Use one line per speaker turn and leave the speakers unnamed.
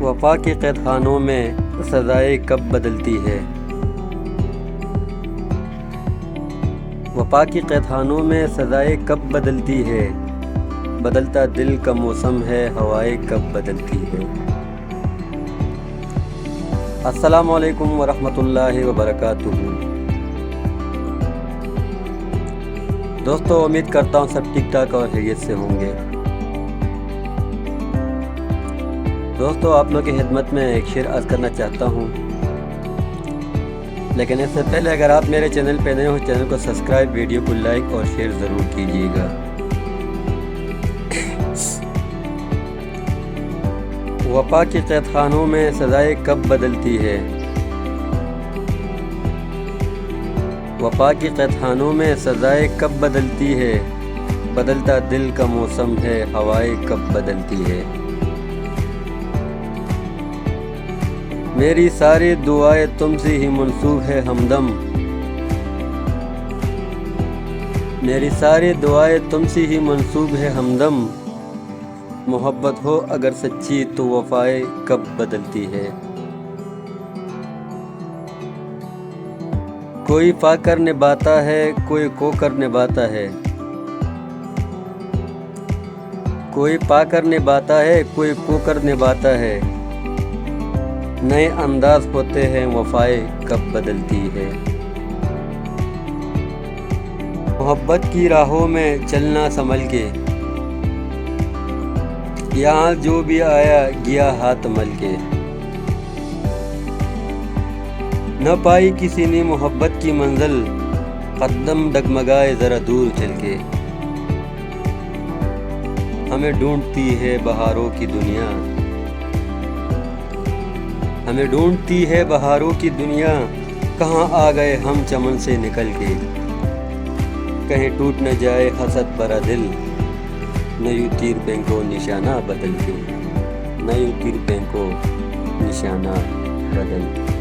وفا کے قید خانوں میں سزائیں کب بدلتی ہے؟ وفا کے قید خانوں میں سزائیں کب بدلتی ہے؟ بدلتا دل کا موسم ہے، ہوائیں کب بدلتی ہے؟ السلام علیکم ورحمۃ اللہ وبرکاتہ۔ دوستو، امید کرتا ہوں سب ٹھیک ٹھاک اور خیریت سے ہوں گے۔ دوستو، آپ لوگوں کی خدمت میں ایک شعر عرض کرنا چاہتا ہوں، لیکن اس سے پہلے اگر آپ میرے چینل پہ نئے ہو، چینل کو سبسکرائب، ویڈیو کو لائک اور شیئر ضرور کیجیے گا۔ وفا کے قید خانوں میں سزائیں کب بدلتی ہے؟ وفا کے قید خانوں میں سزائیں کب بدلتی ہے؟ بدلتا دل کا موسم ہے، ہوائیں کب بدلتی ہے؟ میری ساری دعائیں تم سے ہی منسوب ہے ہمدم، میری ساری دعائیں تم سے ہی منسوب ہے ہمدم، محبت ہو اگر سچی تو وفائیں کب بدلتی ہے؟ کوئی پا کر نبھاتا ہے، کوئی کھو کر نبھاتا ہے، کوئی پا کر نبھاتا ہے، کوئی کھو کر نبھاتا ہے، نئے انداز ہوتے ہیں، وفائیں کب بدلتی ہے؟ محبت کی راہوں میں چلنا سنبھل کے، یہاں جو بھی آیا گیا ہاتھ مل کے، نہ پائی کسی نے محبت کی منزل، قدم ڈگمگائے ذرا دور چل کے، ہمیں ڈھونڈتی ہے بہاروں کی دنیا، ہمیں ڈھونڈتی ہے بہاروں کی دنیا، کہاں آ گئے ہم چمن سے نکل کے، کہیں ٹوٹ نہ جائے حسد بھرا دل، نہ یوں تیر پھینکو نشانہ بدل کے، نہ یوں تیر پھینکو نشانہ بدل کے۔